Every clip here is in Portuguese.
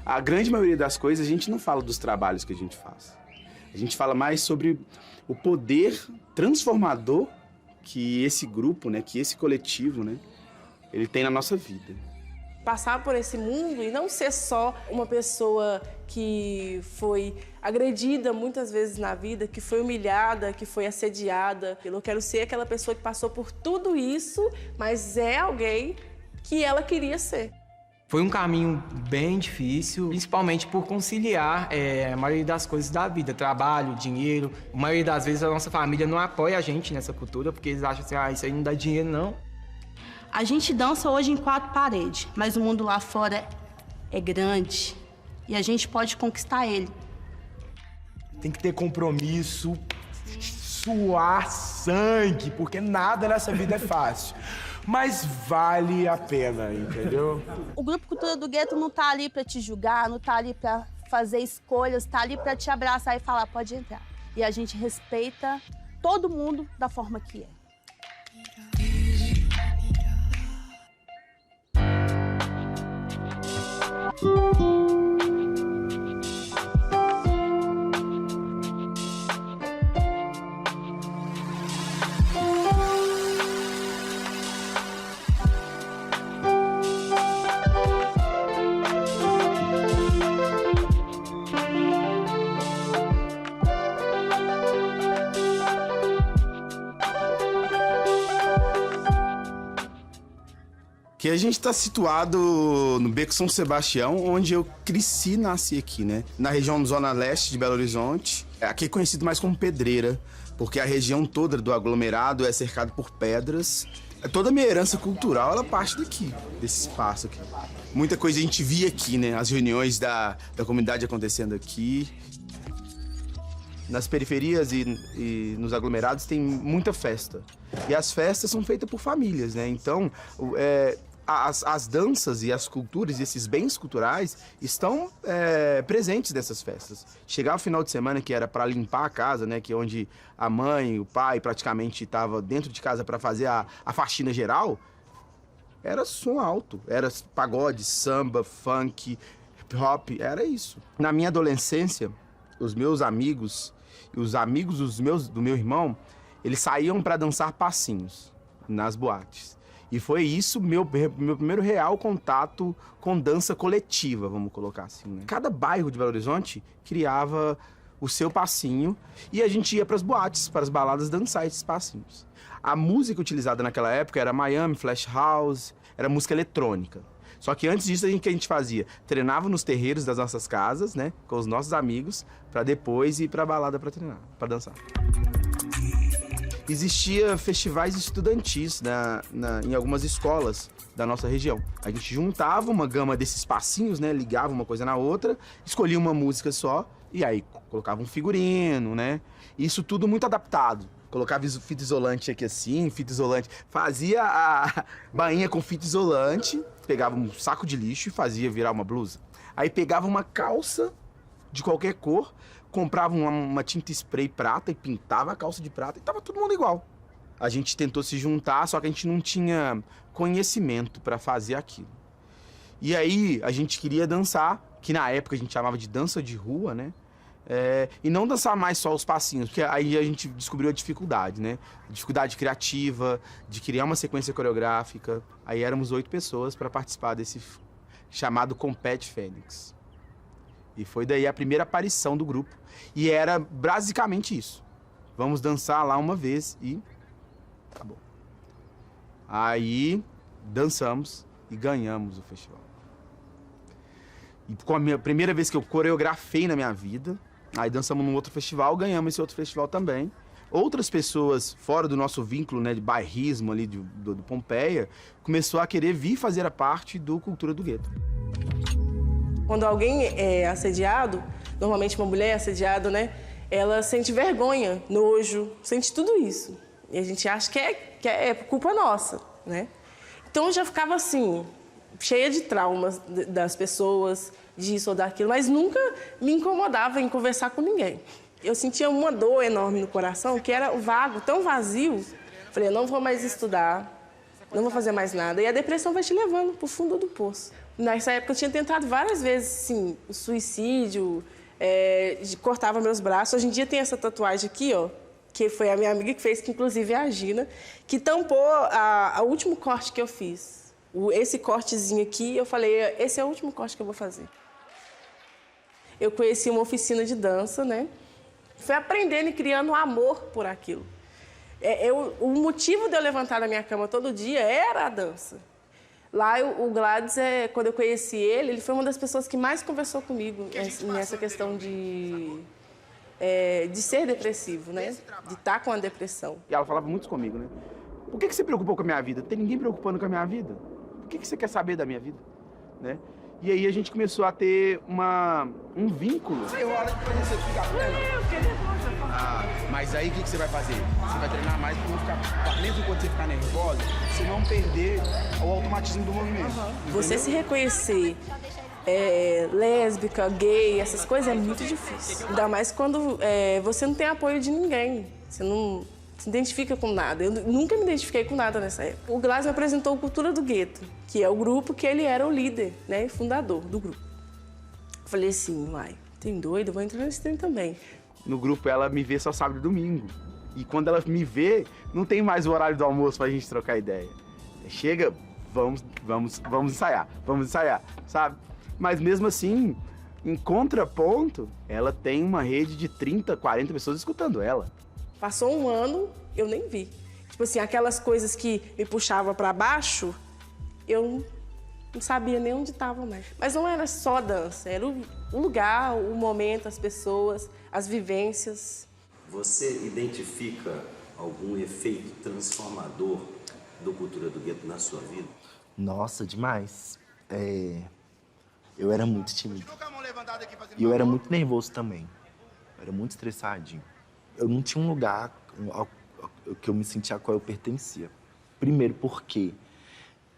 A grande maioria das coisas a gente não fala dos trabalhos que a gente faz. A gente fala mais sobre o poder transformador que esse grupo, né, que esse coletivo, né, ele tem na nossa vida. Passar por esse mundo e não ser só uma pessoa que foi agredida muitas vezes na vida, que foi humilhada, que foi assediada. Eu quero ser aquela pessoa que passou por tudo isso, mas é alguém que ela queria ser. Foi um caminho bem difícil, principalmente por conciliar a maioria das coisas da vida, trabalho, dinheiro. A maioria das vezes a nossa família não apoia a gente nessa cultura, porque eles acham assim, isso aí não dá dinheiro não. A gente dança hoje em 4 paredes, mas o mundo lá fora é grande e a gente pode conquistar ele. Tem que ter compromisso, suar sangue, porque nada nessa vida é fácil. Mas vale a pena, entendeu? O Grupo Cultura do Gueto não tá ali pra te julgar, não tá ali pra fazer escolhas, tá ali pra te abraçar e falar, pode entrar. E a gente respeita todo mundo da forma que é. Que a gente está situado no Beco São Sebastião, onde eu cresci e nasci aqui, né? Na região Zona Leste de Belo Horizonte. Aqui é conhecido mais como Pedreira, porque a região toda do aglomerado é cercada por pedras. Toda a minha herança cultural, ela parte daqui, desse espaço aqui. Muita coisa a gente via aqui, né? As reuniões da comunidade acontecendo aqui. Nas periferias e nos aglomerados tem muita festa. E as festas são feitas por famílias, né? Então, as danças e as culturas e esses bens culturais estão presentes nessas festas. Chegava o final de semana, que era para limpar a casa, né? Que é onde a mãe, o pai praticamente estavam dentro de casa para fazer a faxina geral, era som alto. Era pagode, samba, funk, hip hop, era isso. Na minha adolescência, os meus amigos e os amigos do meu irmão, eles saíam para dançar passinhos nas boates. E foi isso meu primeiro real contato com dança coletiva, vamos colocar assim, né? Cada bairro de Belo Horizonte criava o seu passinho e a gente ia para as boates, para as baladas dançar esses passinhos. A música utilizada naquela época era Miami, Flash House, era música eletrônica. Só que antes disso, o que a gente fazia? Treinava nos terreiros das nossas casas, né? Com os nossos amigos, para depois ir para a balada para treinar, para dançar. Existia festivais estudantis em algumas escolas da nossa região. A gente juntava uma gama desses passinhos, né? Ligava uma coisa na outra, escolhia uma música só e aí colocava um figurino, né? Isso tudo muito adaptado. Colocava fita isolante aqui assim, fita isolante. Fazia a bainha com fita isolante, pegava um saco de lixo e fazia virar uma blusa. Aí pegava uma calça de qualquer cor, comprava uma tinta spray prata e pintava a calça de prata e tava todo mundo igual. A gente tentou se juntar, só que a gente não tinha conhecimento para fazer aquilo. E aí a gente queria dançar, que na época a gente chamava de dança de rua, né? E não dançar mais só os passinhos, porque aí a gente descobriu a dificuldade, né? A dificuldade criativa, de criar uma sequência coreográfica. Aí éramos 8 pessoas para participar desse chamado Compete Fênix. E foi daí a primeira aparição do grupo. E era basicamente isso. Vamos dançar lá uma vez e acabou. Aí dançamos e ganhamos o festival. E com a primeira vez que eu coreografei na minha vida, aí dançamos num outro festival, ganhamos esse outro festival também. Outras pessoas, fora do nosso vínculo, né, de bairrismo ali do Pompeia, começou a querer vir fazer a parte do Cultura do Gueto. Quando alguém é assediado, normalmente uma mulher é assediada, né? Ela sente vergonha, nojo, sente tudo isso. E a gente acha que é culpa nossa, né? Então eu já ficava assim, cheia de traumas das pessoas, disso ou daquilo, mas nunca me incomodava em conversar com ninguém. Eu sentia uma dor enorme no coração, que era vago, tão vazio. Falei, eu não vou mais estudar, não vou fazer mais nada. E a depressão vai te levando pro fundo do poço. Nessa época eu tinha tentado várias vezes, sim, o suicídio, cortava meus braços. Hoje em dia tem essa tatuagem aqui, ó, que foi a minha amiga que fez, que inclusive é a Gina, que tampou o último corte que eu fiz. Esse cortezinho aqui, eu falei, esse é o último corte que eu vou fazer. Eu conheci uma oficina de dança, né? Fui aprendendo e criando um amor por aquilo. O motivo de eu levantar da minha cama todo dia era a dança. Lá, o Gladys, quando eu conheci ele foi uma das pessoas que mais conversou comigo nessa questão de ser depressivo, né? De estar com a depressão. E ela falava muito comigo, né? Por que você preocupou com a minha vida? Não tem ninguém preocupando com a minha vida. Por que você quer saber da minha vida? Né? E aí a gente começou a ter um vínculo. É hora de fazer você ficar com ela. Eu queria nervosa. Mas aí o que você vai fazer? Você vai treinar mais pra não ficar... Mesmo quando você ficar nervosa, você não perder o automatismo do movimento. Você se reconhecer lésbica, gay, essas coisas é muito difícil. Ainda mais quando você não tem apoio de ninguém. Você não se identifica com nada. Eu nunca me identifiquei com nada nessa época. O Gladys me apresentou o Cultura do Gueto, que é o grupo que ele era o líder, né, fundador do grupo. Eu falei assim, tem doido, eu vou entrar nesse trem também. No grupo, ela me vê só sábado e domingo. E quando ela me vê, não tem mais o horário do almoço pra gente trocar ideia. Chega, vamos ensaiar, sabe? Mas mesmo assim, em contraponto, ela tem uma rede de 30, 40 pessoas escutando ela. Passou um ano, eu nem vi. Tipo assim, aquelas coisas que me puxavam pra baixo, eu não sabia nem onde estava mais. Mas não era só dança, era o lugar, o momento, as pessoas, as vivências. Você identifica algum efeito transformador do Cultura do Gueto na sua vida? Nossa, demais. Eu era muito tímido. E eu era muito nervoso também. Eu era muito estressadinho. Eu não tinha um lugar que eu me sentia a qual eu pertencia. Primeiro porque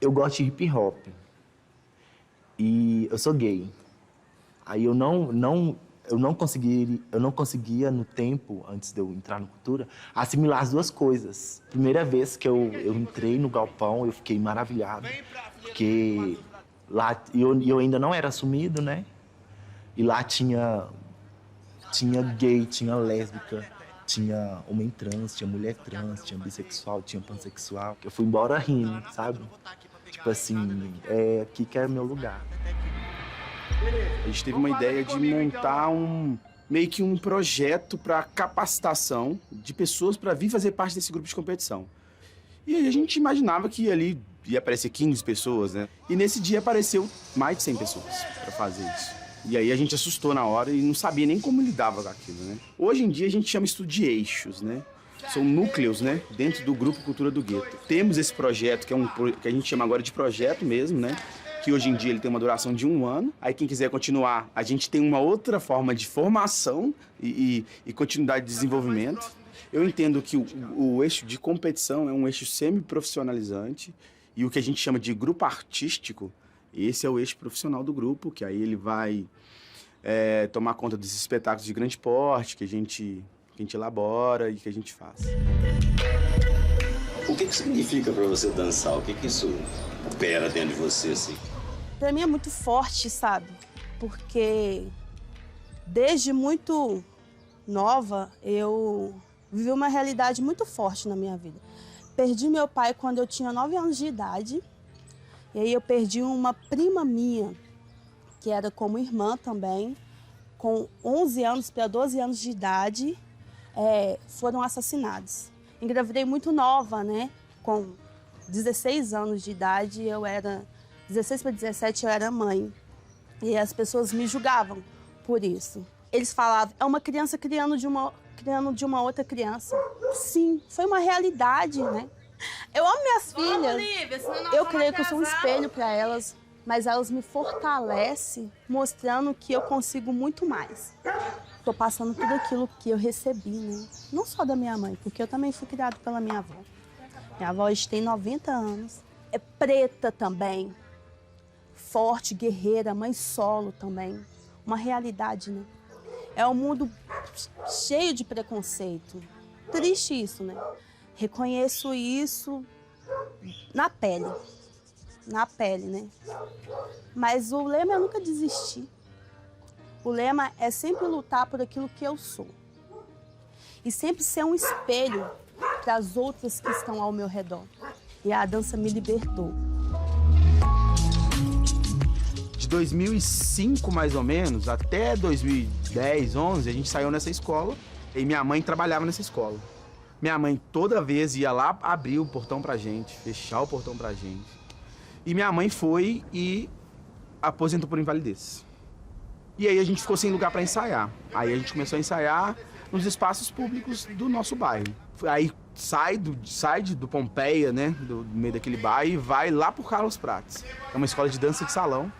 eu gosto de hip hop. E eu sou gay. Aí eu não conseguia, no tempo, antes de eu entrar no Cultura, assimilar as duas coisas. Primeira vez que eu entrei no galpão, eu fiquei maravilhado. Porque lá eu ainda não era assumido, né? E lá tinha gay, tinha lésbica, tinha homem trans, tinha mulher trans, tinha bissexual, tinha pansexual. Eu fui embora rindo, sabe? Tipo assim, aqui que é meu lugar. A gente teve uma ideia de montar meio que um projeto para capacitação de pessoas para vir fazer parte desse grupo de competição. E aí a gente imaginava que ali ia aparecer 15 pessoas, né? E nesse dia apareceu mais de 100 pessoas para fazer isso. E aí a gente assustou na hora e não sabia nem como lidava com aquilo, né? Hoje em dia a gente chama isso de eixos, né? São núcleos, né? Dentro do Grupo Cultura do Gueto. Temos esse projeto, que a gente chama agora de projeto mesmo, né? Que hoje em dia ele tem uma duração de 1 ano. Aí quem quiser continuar, a gente tem uma outra forma de formação e continuidade de desenvolvimento. Eu entendo que o eixo de competição é um eixo semi-profissionalizante e o que a gente chama de grupo artístico, esse é o eixo profissional do grupo, que aí ele vai tomar conta desses espetáculos de grande porte que a gente elabora e que a gente faz. O que significa para você dançar? O que isso opera dentro de você, assim? Pra mim é muito forte, sabe? Porque desde muito nova eu vivi uma realidade muito forte na minha vida. Perdi meu pai quando eu tinha 9 anos de idade. E aí eu perdi uma prima minha, que era como irmã também, com 11 anos para 12 anos de idade, foram assassinados. Engravidei muito nova, né? Com 16 anos de idade, 16 para 17 eu era mãe. E as pessoas me julgavam por isso. Eles falavam, é uma criança criando de uma outra criança. Sim, foi uma realidade, né? Eu amo minhas filhas. Olivia, eu creio que eu sou um espelho para elas, mas elas me fortalecem, mostrando que eu consigo muito mais. Tô passando tudo aquilo que eu recebi, né? Não só da minha mãe, porque eu também fui criada pela minha avó. Minha avó hoje tem 90 anos, é preta também, forte, guerreira, mãe solo também. Uma realidade, né? É um mundo cheio de preconceito. Triste isso, né? Reconheço isso na pele, né? Mas o lema é nunca desistir. O lema é sempre lutar por aquilo que eu sou. E sempre ser um espelho para as outras que estão ao meu redor. E a dança me libertou. De 2005, mais ou menos, até 2010, 11, a gente saiu nessa escola e minha mãe trabalhava nessa escola. Minha mãe toda vez ia lá abrir o portão pra gente, fechar o portão pra gente. E minha mãe foi e aposentou por invalidez. E aí a gente ficou sem lugar pra ensaiar. Aí a gente começou a ensaiar nos espaços públicos do nosso bairro. Aí sai do Pompeia, né, do meio daquele bairro e vai lá pro Carlos Prates. É uma escola de dança de salão.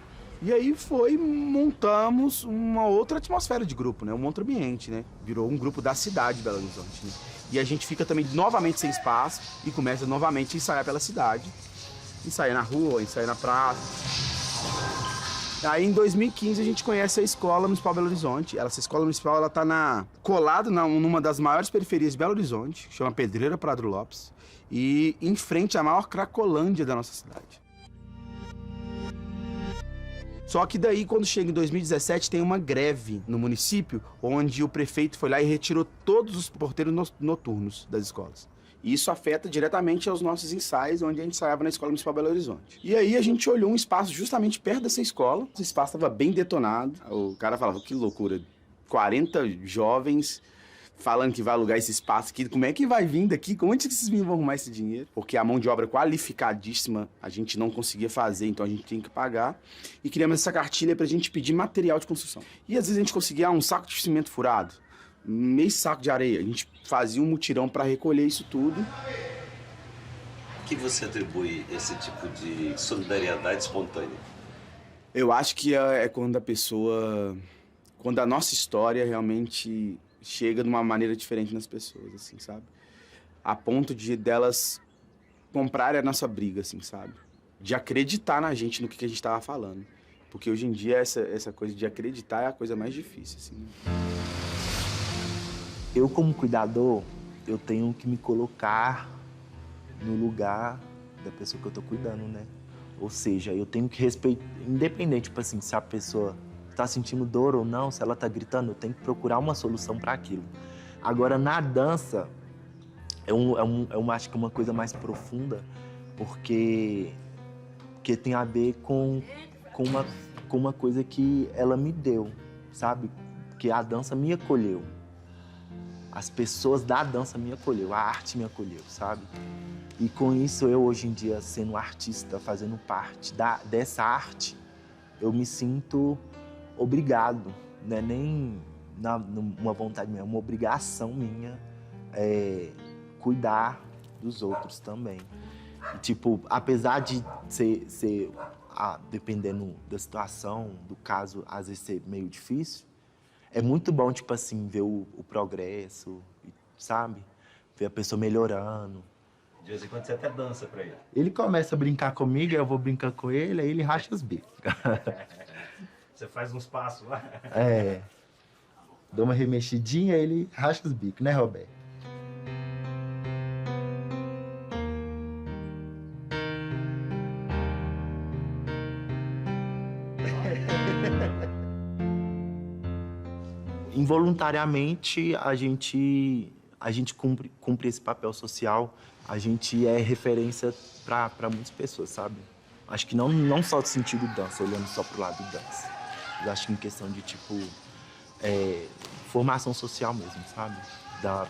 E aí montamos uma outra atmosfera de grupo, né, um outro ambiente, né. Virou um grupo da cidade de Belo Horizonte, né. E a gente fica também novamente sem espaço e começa novamente a ensaiar pela cidade. Ensaiar na rua, ensaiar na praça. Aí em 2015 a gente conhece a Escola Municipal Belo Horizonte. Essa escola municipal ela tá colada numa das maiores periferias de Belo Horizonte, que chama Pedreira Prado Lopes, e em frente à maior cracolândia da nossa cidade. Só que daí, quando chega em 2017, tem uma greve no município, onde o prefeito foi lá e retirou todos os porteiros noturnos das escolas. E isso afeta diretamente aos nossos ensaios, onde a gente ensaiava na Escola Municipal Belo Horizonte. E aí a gente olhou um espaço justamente perto dessa escola. O espaço estava bem detonado. O cara falava, que loucura, 40 jovens falando que vai alugar esse espaço aqui. Como é que vai vir daqui? Como é que esses meninos vão arrumar esse dinheiro? Porque a mão de obra qualificadíssima a gente não conseguia fazer, então a gente tinha que pagar. E criamos essa cartilha pra gente pedir material de construção. E às vezes a gente conseguia um saco de cimento furado, meio saco de areia. A gente fazia um mutirão para recolher isso tudo. O que você atribui esse tipo de solidariedade espontânea? Eu acho que é quando quando a nossa história realmente chega de uma maneira diferente nas pessoas, assim, sabe? A ponto delas comprarem a nossa briga, assim, sabe? De acreditar na gente, no que a gente tava falando. Porque hoje em dia essa coisa de acreditar é a coisa mais difícil, assim, né? Eu, como cuidador, eu tenho que me colocar no lugar da pessoa que eu tô cuidando, né? Ou seja, eu tenho que respeitar, independente, tipo assim, se a pessoa tá sentindo dor ou não, se ela tá gritando, eu tenho que procurar uma solução para aquilo. Agora, na dança, eu acho que é uma coisa mais profunda, porque tem a ver com uma coisa que ela me deu, sabe? Que a dança me acolheu. As pessoas da dança me acolheu, a arte me acolheu, sabe? E com isso, eu hoje em dia, sendo artista, fazendo parte dessa arte, eu me sinto obrigado, né? Nem uma vontade minha, uma obrigação minha cuidar dos outros também. E, tipo, apesar de ser dependendo da situação, do caso, às vezes ser meio difícil, é muito bom, tipo assim, ver o progresso, sabe? Ver a pessoa melhorando. De vez em quando você até dança pra ele. Ele começa a brincar comigo, eu vou brincar com ele, aí ele racha os bicos. Você faz uns passos lá. É. Dou uma remexidinha, ele racha os bicos, né, Roberto? Involuntariamente, a gente cumpre esse papel social, a gente é referência para muitas pessoas, sabe? Acho que não só do sentido dança, olhando só pro lado dança. Mas acho que em questão de, tipo, formação social mesmo, sabe?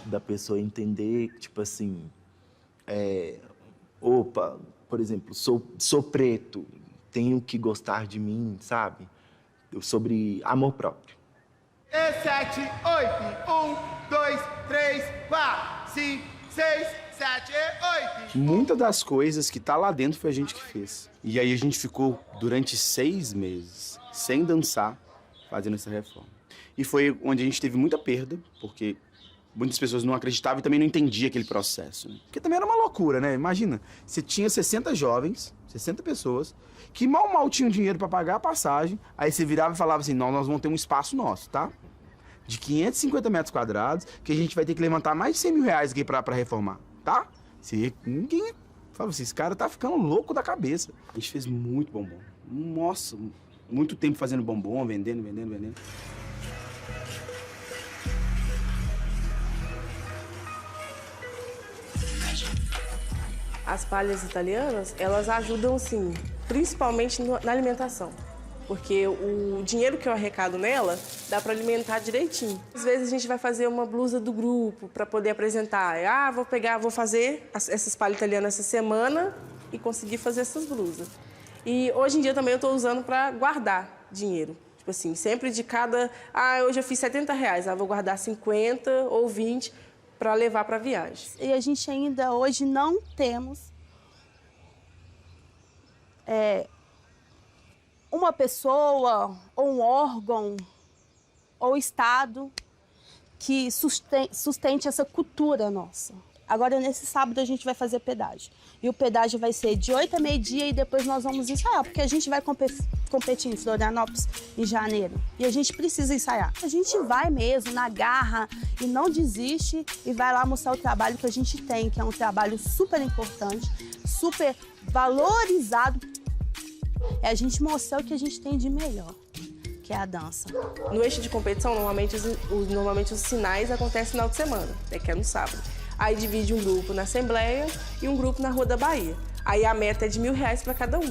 Da pessoa entender, tipo assim, opa, por exemplo, sou preto, tenho que gostar de mim, sabe? Sobre amor próprio. 7, 8, 1, 2, 3, 4, 5, 6, 7, 8. Muitas das coisas que tá lá dentro foi a gente que fez. E aí a gente ficou durante 6 meses sem dançar, fazendo essa reforma. E foi onde a gente teve muita perda, porque muitas pessoas não acreditavam e também não entendiam aquele processo, né? Porque também era uma loucura, né? Imagina, você tinha 60 jovens, 60 pessoas, que mal tinham dinheiro para pagar a passagem, aí você virava e falava assim, não, nós vamos ter um espaço nosso, tá? De 550 metros quadrados, que a gente vai ter que levantar mais de 100 mil reais aqui pra reformar, tá? Ninguém ia Falava assim, esse cara tá ficando louco da cabeça. A gente fez muito bombom. Nossa, muito tempo fazendo bombom, vendendo. As palhas italianas, elas ajudam, assim, principalmente na alimentação. Porque o dinheiro que eu arrecado nela dá para alimentar direitinho. Às vezes a gente vai fazer uma blusa do grupo para poder apresentar. Ah, vou fazer essas palhas italianas essa semana e conseguir fazer essas blusas. E hoje em dia também eu estou usando para guardar dinheiro. Tipo assim, sempre de cada... Ah, hoje eu fiz R$70, vou guardar 50 ou 20 para levar para viagem. E a gente ainda hoje não temos uma pessoa, ou um órgão, ou Estado que sustente essa cultura nossa. Agora, nesse sábado, a gente vai fazer pedágio. E o pedágio vai ser de 8 a meio-dia e depois nós vamos ensaiar, porque a gente vai competir em Florianópolis em janeiro. E a gente precisa ensaiar. A gente vai mesmo, na garra, e não desiste, e vai lá mostrar o trabalho que a gente tem, que é um trabalho super importante, super valorizado. É a gente mostrar o que a gente tem de melhor, que é a dança. No eixo de competição, normalmente os sinais acontecem no final de semana, que é no sábado. Aí divide um grupo na Assembleia e um grupo na Rua da Bahia. Aí a meta é de R$1.000 para cada um,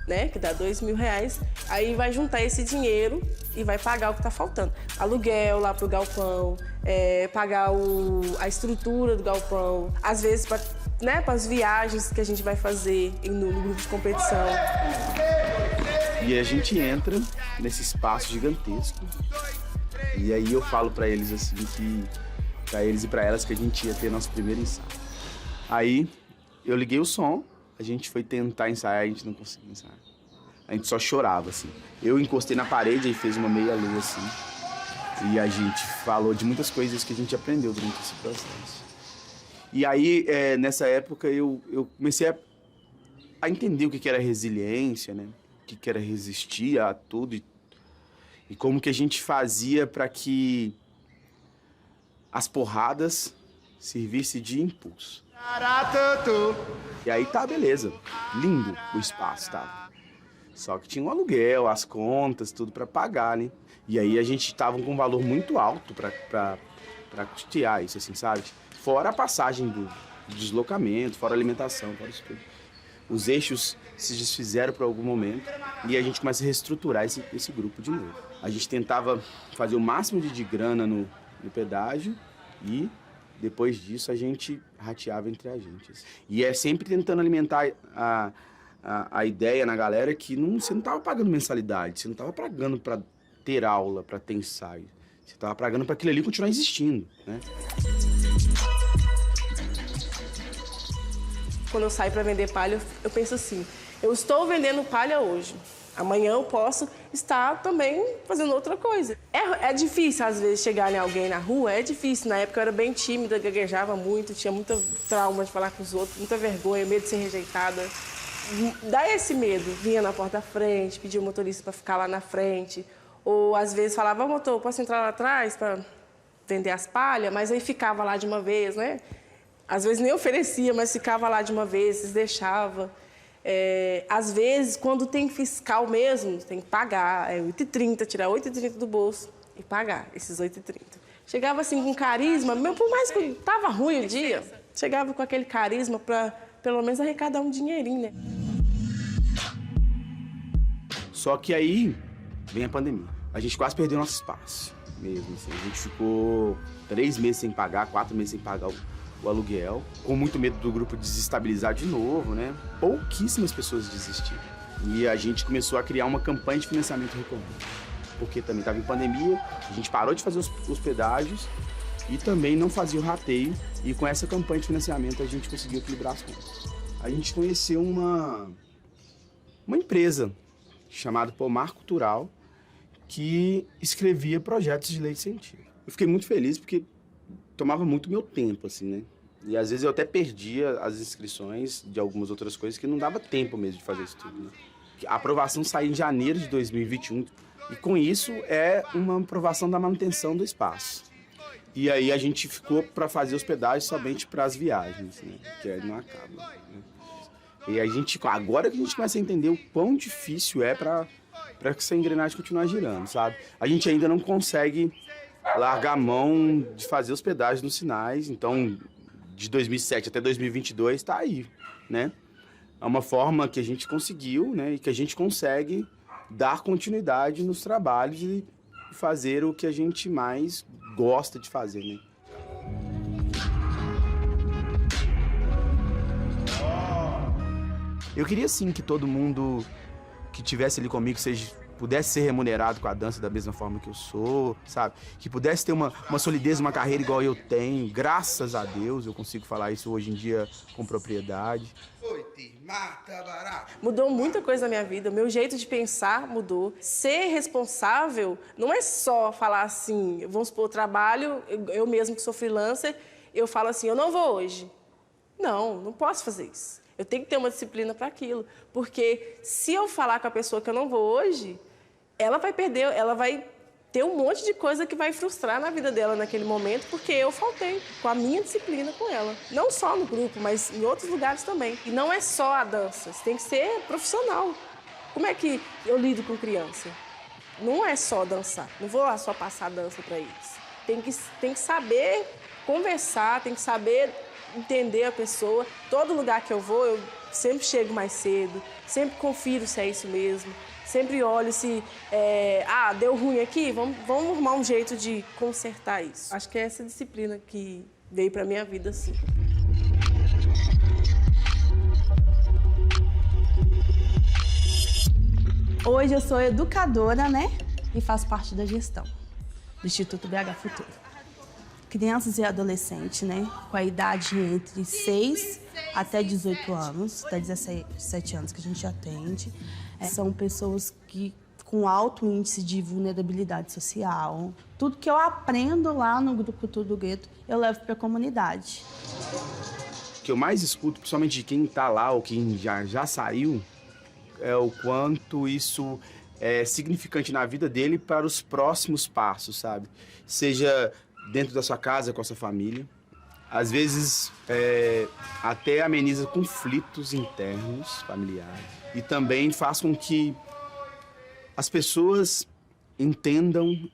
né? Que dá R$2.000. Aí vai juntar esse dinheiro e vai pagar o que está faltando. Aluguel lá pro galpão, pagar a estrutura do galpão, às vezes para as viagens que a gente vai fazer no grupo de competição. E a gente entra nesse espaço gigantesco. E aí eu falo para eles assim que... Pra eles e pra elas que a gente ia ter nosso primeiro ensaio. Aí eu liguei o som, a gente foi tentar ensaiar, a gente não conseguia ensaiar. A gente só chorava, assim. Eu encostei na parede e fez uma meia-lua, assim. E a gente falou de muitas coisas que a gente aprendeu durante esse processo. E aí, nessa época, eu comecei a entender o que era resiliência, né? O que era resistir a tudo e como que a gente fazia para que as porradas servissem de impulso. E aí tá, beleza. Lindo o espaço, tá? Só que tinha um aluguel, as contas, tudo pra pagar, né? E aí a gente tava com um valor muito alto pra custear isso, assim, sabe? Fora a passagem do deslocamento, fora a alimentação, fora isso tudo. Os eixos se desfizeram por algum momento e a gente começa a reestruturar esse grupo de novo. A gente tentava fazer o máximo de grana no pedágio e depois disso a gente rateava entre a gente. Assim. E é sempre tentando alimentar a ideia na galera que você não estava pagando mensalidade, você não estava pagando para ter aula, para ter ensaio. Você estava pagando para aquilo ali continuar existindo, né? Quando eu saio para vender palha, eu penso assim, eu estou vendendo palha hoje. Amanhã eu posso estar também fazendo outra coisa. É difícil, às vezes, chegar em alguém na rua, é difícil. Na época eu era bem tímida, gaguejava muito, tinha muita trauma de falar com os outros, muita vergonha, medo de ser rejeitada. Dá esse medo. Vinha na porta da frente, pedia o motorista para ficar lá na frente. Ou, às vezes, falava, motor, posso entrar lá atrás para vender as palhas? Mas aí ficava lá de uma vez, né? Às vezes nem oferecia, mas ficava lá de uma vez, eles deixavam. Às vezes, quando tem fiscal mesmo, tem que pagar, é R$8,30, tirar R$8,30 do bolso e pagar esses R$8,30. Chegava assim com carisma, mesmo por mais que estava ruim o dia, chegava com aquele carisma para pelo menos arrecadar um dinheirinho, né? Só que aí vem a pandemia. A gente quase perdeu nosso espaço mesmo, assim. A gente ficou 3 meses sem pagar, 4 meses sem pagar o aluguel, com muito medo do grupo desestabilizar de novo, né? Pouquíssimas pessoas desistiram. E a gente começou a criar uma campanha de financiamento recorrente. Porque também estava em pandemia, a gente parou de fazer os pedágios e também não fazia o rateio. E com essa campanha de financiamento a gente conseguiu equilibrar as contas. A gente conheceu uma empresa chamada Pomar Cultural que escrevia projetos de lei de incentivo. Eu fiquei muito feliz porque tomava muito meu tempo, assim, né? E às vezes eu até perdia as inscrições de algumas outras coisas que não dava tempo mesmo de fazer isso tudo, né? A aprovação saiu em janeiro de 2021 e com isso é uma aprovação da manutenção do espaço. E aí a gente ficou para fazer os pedágios somente para as viagens, né? Que aí não acaba, né? E agora que a gente começa a entender o quão difícil é para essa engrenagem continuar girando, sabe? A gente ainda não consegue largar a mão de fazer os pedágios nos sinais, então de 2007 até 2022 está aí, né? É uma forma que a gente conseguiu, né, e que a gente consegue dar continuidade nos trabalhos e fazer o que a gente mais gosta de fazer, né? Eu queria sim que todo mundo que tivesse ali comigo pudesse ser remunerado com a dança da mesma forma que eu sou, sabe? Que pudesse ter uma solidez, uma carreira igual eu tenho. Graças a Deus eu consigo falar isso hoje em dia com propriedade. Mudou muita coisa na minha vida, meu jeito de pensar mudou. Ser responsável não é só falar assim, vamos supor, trabalho, eu mesmo que sou freelancer, eu falo assim, eu não vou hoje. Não posso fazer isso. Eu tenho que ter uma disciplina para aquilo, porque se eu falar com a pessoa que eu não vou hoje, ela vai perder, ela vai ter um monte de coisa que vai frustrar na vida dela naquele momento, porque eu faltei com a minha disciplina com ela. Não só no grupo, mas em outros lugares também. E não é só a dança, você tem que ser profissional. Como é que eu lido com criança? Não é só dançar, não vou lá só passar dança para eles. Tem que saber conversar, tem que saber entender a pessoa. Todo lugar que eu vou, eu sempre chego mais cedo, sempre confiro se é isso mesmo, sempre olho se, deu ruim aqui, vamos arrumar um jeito de consertar isso. Acho que é essa disciplina que veio pra minha vida, assim. Hoje eu sou educadora, né? E faço parte da gestão do Instituto BH Futuro. Crianças e adolescentes, né, com a idade entre 6 até 18 anos, até 17 anos que a gente atende. São pessoas com alto índice de vulnerabilidade social. Tudo que eu aprendo lá no Grupo Cultura do Gueto, eu levo para a comunidade. O que eu mais escuto, principalmente de quem está lá ou quem já saiu, é o quanto isso é significante na vida dele para os próximos passos, sabe? Seja dentro da sua casa, com a sua família. Às vezes, até ameniza conflitos internos, familiares. E também faz com que as pessoas entendam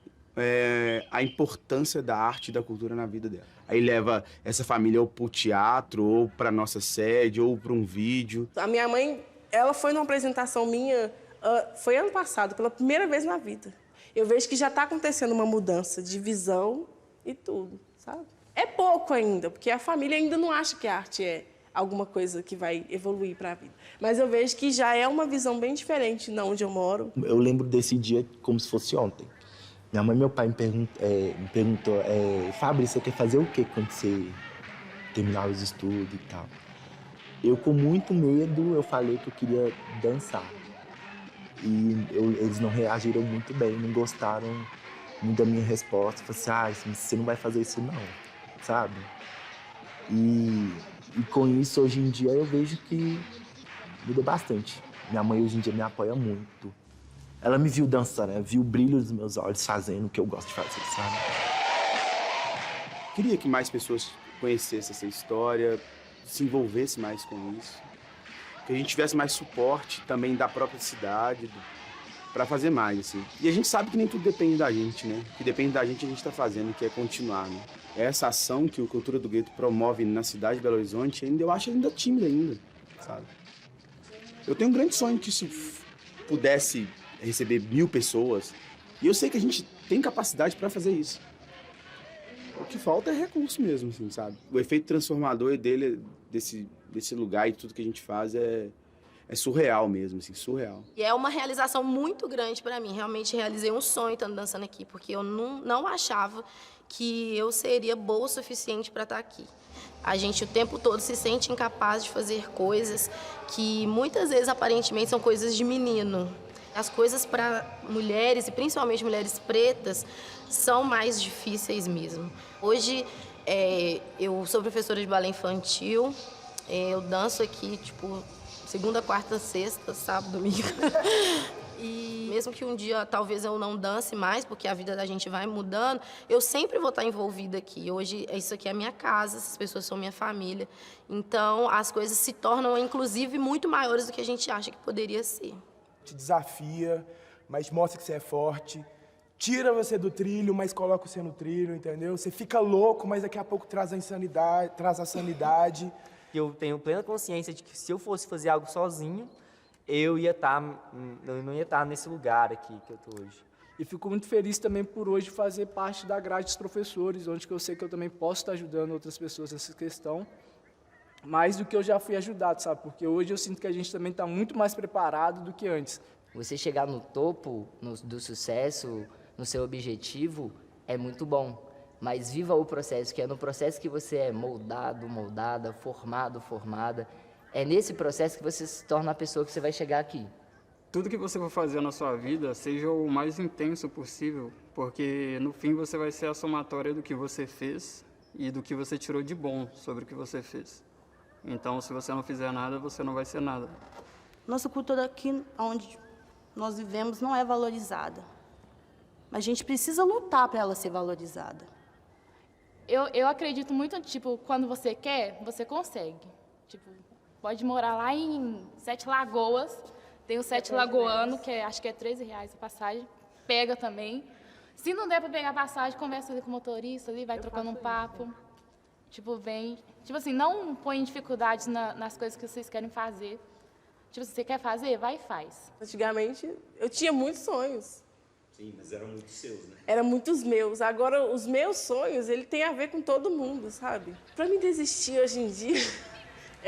a importância da arte e da cultura na vida dela. Aí leva essa família ou pro teatro, ou pra nossa sede, ou para um vídeo. A minha mãe, ela foi numa apresentação minha, foi ano passado, pela primeira vez na vida. Eu vejo que já está acontecendo uma mudança de visão e tudo, sabe? É pouco ainda, porque a família ainda não acha que a arte é alguma coisa que vai evoluir para a vida. Mas eu vejo que já é uma visão bem diferente na onde eu moro. Eu lembro desse dia como se fosse ontem. Minha mãe e meu pai me perguntou, Fábio, você quer fazer o quê quando você terminar os estudos e tal? Eu, com muito medo, eu falei que eu queria dançar. E eles não reagiram muito bem, não gostaram muito da minha resposta. Falei assim, você não vai fazer isso não, sabe? E com isso, hoje em dia, eu vejo que mudou bastante. Minha mãe, hoje em dia, me apoia muito. Ela me viu dançando, né? Viu o brilho nos meus olhos fazendo o que eu gosto de fazer, sabe? Queria que mais pessoas conhecessem essa história, se envolvessem mais com isso. Que a gente tivesse mais suporte também da própria cidade, para fazer mais, assim. E a gente sabe que nem tudo depende da gente, né? O que depende da gente a gente tá fazendo, que é continuar, né? Essa ação que o Cultura do Gueto promove na cidade de Belo Horizonte, eu acho ainda tímida ainda, sabe? Eu tenho um grande sonho que isso pudesse receber 1000 pessoas. E eu sei que a gente tem capacidade para fazer isso. O que falta é recurso mesmo, assim, sabe? O efeito transformador dele, desse lugar e tudo que a gente faz é surreal mesmo, assim, surreal. E é uma realização muito grande para mim. Realmente realizei um sonho estando dançando aqui, porque eu não achava que eu seria boa o suficiente para estar aqui. A gente o tempo todo se sente incapaz de fazer coisas que muitas vezes aparentemente são coisas de menino. As coisas para mulheres, e principalmente mulheres pretas, são mais difíceis mesmo. Hoje, eu sou professora de balé infantil, eu danço aqui, tipo, segunda, quarta, sexta, sábado, domingo. E mesmo que um dia talvez eu não dance mais, porque a vida da gente vai mudando, eu sempre vou estar envolvida aqui. Hoje, isso aqui é a minha casa, essas pessoas são minha família. Então, as coisas se tornam, inclusive, muito maiores do que a gente acha que poderia ser. Te desafia, mas mostra que você é forte. Tira você do trilho, mas coloca você no trilho, entendeu? Você fica louco, mas daqui a pouco traz a insanidade, traz a sanidade. Eu tenho plena consciência de que se eu fosse fazer algo sozinho, eu não ia estar nesse lugar aqui que eu estou hoje. E fico muito feliz também por hoje fazer parte da grade dos professores, onde que eu sei que eu também posso estar ajudando outras pessoas nessa questão, mais do que eu já fui ajudado, sabe? Porque hoje eu sinto que a gente também está muito mais preparado do que antes. Você chegar no topo do sucesso, no seu objetivo, é muito bom. Mas viva o processo, que é no processo que você é moldado, moldada, formado, formada. É nesse processo que você se torna a pessoa que você vai chegar aqui. Tudo que você for fazer na sua vida, seja o mais intenso possível, porque no fim você vai ser a somatória do que você fez e do que você tirou de bom sobre o que você fez. Então, se você não fizer nada, você não vai ser nada. Nossa cultura aqui, onde nós vivemos, não é valorizada. Mas a gente precisa lutar para ela ser valorizada. Eu acredito muito, tipo, quando você quer, você consegue. Tipo, pode morar lá em Sete Lagoas, tem o Sete Lagoano, que acho que é R$13 a passagem, pega também. Se não der para pegar a passagem, conversa ali com o motorista, ali, vai trocando um papo. Tipo, vem. Tipo assim, não põe dificuldades nas coisas que vocês querem fazer. Tipo, se você quer fazer, vai e faz. Antigamente, eu tinha muitos sonhos. Sim, mas eram muitos seus, né? Eram muitos meus. Agora, os meus sonhos, ele tem a ver com todo mundo, sabe? Para mim desistir hoje em dia,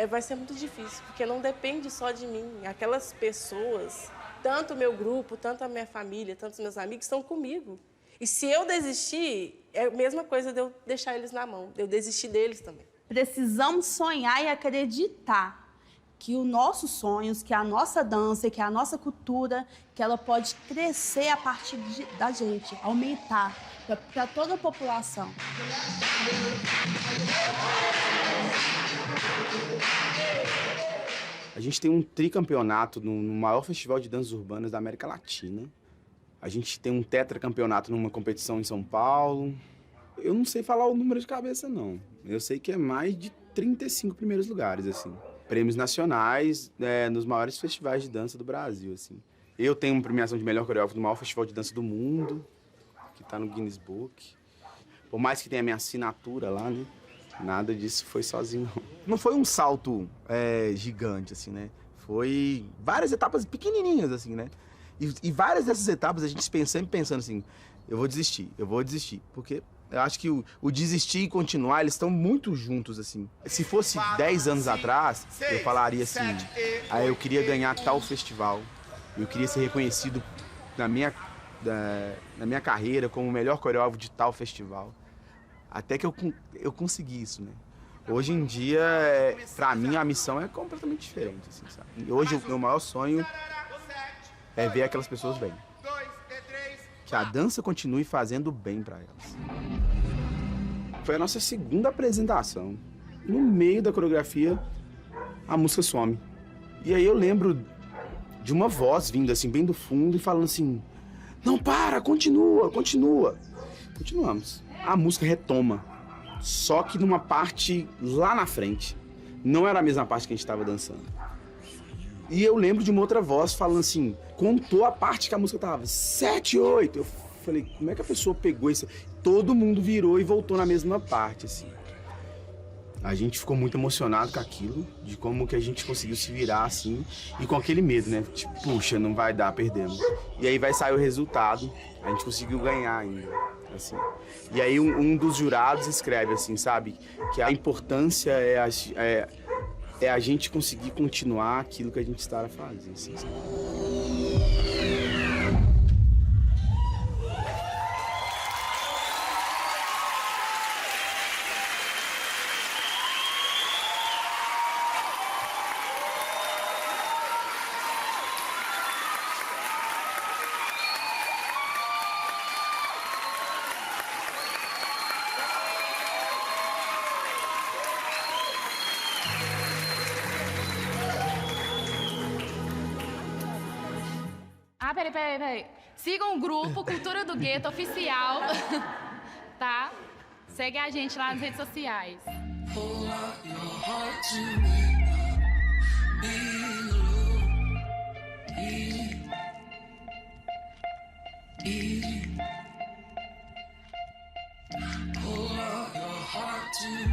vai ser muito difícil, porque não depende só de mim. Aquelas pessoas, tanto o meu grupo, tanto a minha família, tanto os meus amigos, estão comigo. E se eu desistir, é a mesma coisa de eu deixar eles na mão, de eu desistir deles também. Precisamos sonhar e acreditar que os nossos sonhos, que a nossa dança, que a nossa cultura, que ela pode crescer a partir da gente, aumentar para toda a população. A gente tem um tricampeonato no maior festival de danças urbanas da América Latina. A gente tem um tetracampeonato numa competição em São Paulo. Eu não sei falar o número de cabeça, não. Eu sei que é mais de 35 primeiros lugares, assim. Prêmios nacionais nos maiores festivais de dança do Brasil, assim. Eu tenho uma premiação de melhor coreógrafo do maior festival de dança do mundo, que tá no Guinness Book. Por mais que tenha a minha assinatura lá, né? Nada disso foi sozinho, não. Não foi um salto gigante, assim, né? Foi várias etapas pequenininhas, assim, né? E várias dessas etapas a gente pensando assim, eu vou desistir. Porque eu acho que o desistir e continuar, eles estão muito juntos, assim. Se fosse 10 anos atrás, eu falaria assim, eu queria ganhar tal festival. Eu queria ser reconhecido na minha carreira como o melhor coreógrafo de tal festival. Até que eu consegui isso, né? Hoje em dia, pra mim, a missão é completamente diferente, assim, sabe? Hoje, o meu maior sonho é ver aquelas pessoas bem. Que a dança continue fazendo bem pra elas. Foi a nossa segunda apresentação. No meio da coreografia, a música some. E aí eu lembro de uma voz vindo assim, bem do fundo, e falando assim, não para, continua. Continuamos. A música retoma, só que numa parte lá na frente. Não era a mesma parte que a gente estava dançando. E eu lembro de uma outra voz falando assim, contou a parte que a música tava 7, 8. Eu falei, como é que a pessoa pegou isso? Todo mundo virou e voltou na mesma parte, assim. A gente ficou muito emocionado com aquilo, de como que a gente conseguiu se virar, assim, e com aquele medo, né? Tipo, puxa, não vai dar, perdemos. E aí vai sair o resultado, a gente conseguiu ganhar ainda, assim. E aí um dos jurados escreve assim, sabe? Que a importância é a gente conseguir continuar aquilo que a gente está a fazer, assim, sabe? Ah, peraí. Sigam o grupo Cultura do Gueto Oficial, tá? Segue a gente lá nas redes sociais. Pull out your heart to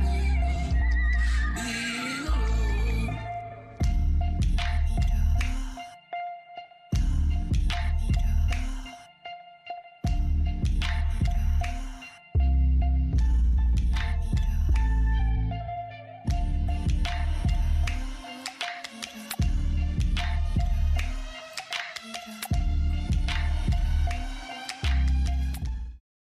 me.